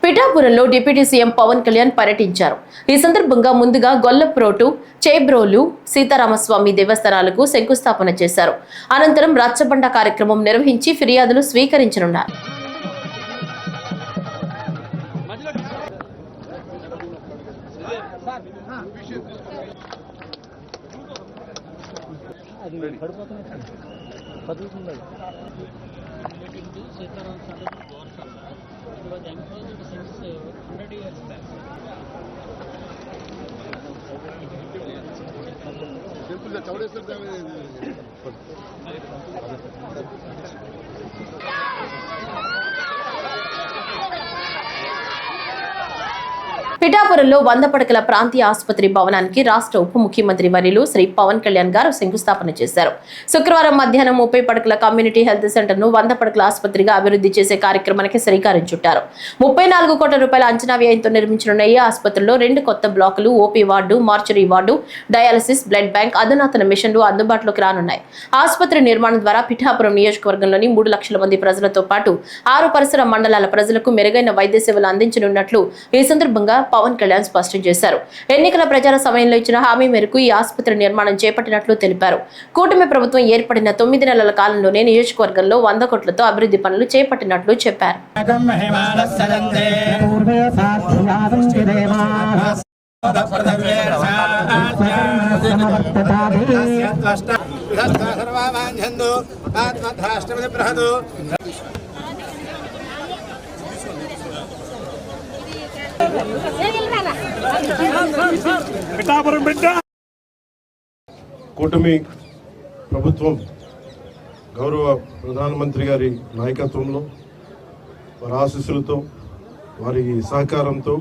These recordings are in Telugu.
పిఠాపురంలో డిప్యూటీ సీఎం పవన్ కళ్యాణ్ పర్యటించారు. ఈ సందర్భంగా ముందుగా గొల్లప్రోటు, చేబ్రోలు, సీతారామస్వామి దేవస్థానాలకు శంకుస్థాపన చేశారు. అనంతరం రచ్చబండ కార్యక్రమం నిర్వహించి ఫిర్యాదులు స్వీకరించనున్నారు. పిఠాపురంలో 100 పడకల ప్రాంతీయ ఆసుపత్రి భవనానికి రాష్ట్ర ఉప ముఖ్యమంత్రి వర్యులు శ్రీ పవన్ కళ్యాణ్ గారు శంకుస్థాపన చేశారు. శుక్రవారం మధ్యాహ్నం 30 పడకల కమ్యూనిటీ హెల్త్ సెంటర్ ను 100 పడకల ఆసుపత్రిగా అభివృద్ధి చేసే కార్యక్రమానికి శ్రీకారం చుట్టారు. 34 కోట్ల రూపాయల అంచనా వ్యయంతో నిర్మించనున్న ఈ ఆసుపత్రిలో 2 కొత్త బ్లాకులు, OP ward, mortuary ward, dialysis, blood bank, అధునాతన మిషన్లు అందుబాటులోకి రానున్నాయి. ఆసుపత్రి నిర్మాణం ద్వారా పిఠాపురం నియోజకవర్గంలోని 3 లక్షల మంది ప్రజలతో పాటు 6 పరిసర మండలాల ప్రజలకు మెరుగైన వైద్య సేవలు అందించనున్నట్లు ఈ సందర్భంగా పవన్ కళ్యాణ్ స్పష్టం చేశారు. ఎన్నికల ప్రచార సమయంలో ఇచ్చిన హామీ మేరకు ఈ ఆసుపత్రి నిర్మాణం చేపట్టినట్లు తెలిపారు. కూటమి ప్రభుత్వం ఏర్పడిన 9 నెలల కాలంలోనే నియోజకవర్గంలో 100 కోట్లతో అభివృద్ధి పనులు చేపట్టినట్లు చెప్పారు. కూటమి ప్రభుత్వం గౌరవ ప్రధానమంత్రి గారి నాయకత్వంలో, వారి ఆశీస్సులతో, వారి సహకారంతో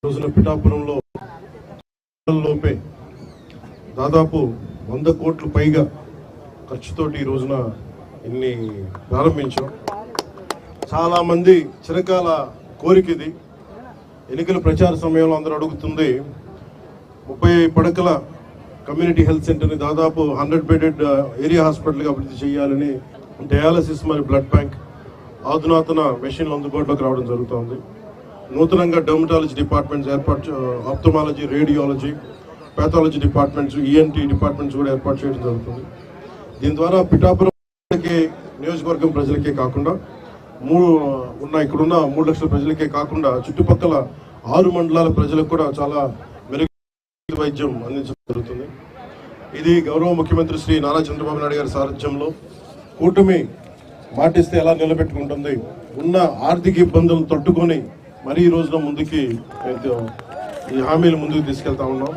రోజున పిఠాపురంలో లోపే దాదాపు 100 కోట్ల పైగా ఖర్చుతోటి ఈ రోజున ఇన్ని ప్రారంభించాం. చాలా మంది చిరకాల కోరిక ఇది. ఎన్నికల ప్రచార సమయంలో అందరూ అడుగుతుంది 30 పడకల కమ్యూనిటీ హెల్త్ సెంటర్ని దాదాపు 100 బెడెడ్ ఏరియా హాస్పిటల్గా అభివృద్ధి చేయాలని, డయాలసిస్ మరియు బ్లడ్ బ్యాంక్, అధునాతన మెషిన్లు అందుబాటులోకి రావడం జరుగుతుంది. నూతనంగా dermatology departments ophthalmology, radiology, pathology departments, ENT departments కూడా ఏర్పాటు చేయడం జరుగుతుంది. దీని ద్వారా పిఠాపురం నియోజకవర్గం ప్రజలకే కాకుండా ఇక్కడున్న 3 లక్షల ప్రజలకే కాకుండా చుట్టుపక్కల 6 మండలాల ప్రజలకు కూడా చాలా మెరుగైన వైద్యం అందించడం జరుగుతుంది. ఇది గౌరవ ముఖ్యమంత్రి శ్రీ నారా చంద్రబాబు నాయుడు గారి సారథ్యంలో కూటమి మాటిస్తే ఎలా నిలబెట్టుకుంటుంది, ఉన్న ఆర్థిక ఇబ్బందులను తట్టుకొని మరీ ఈ రోజున ముందుకి ఈ హామీలు ముందుకు తీసుకెళ్తా ఉన్నాం.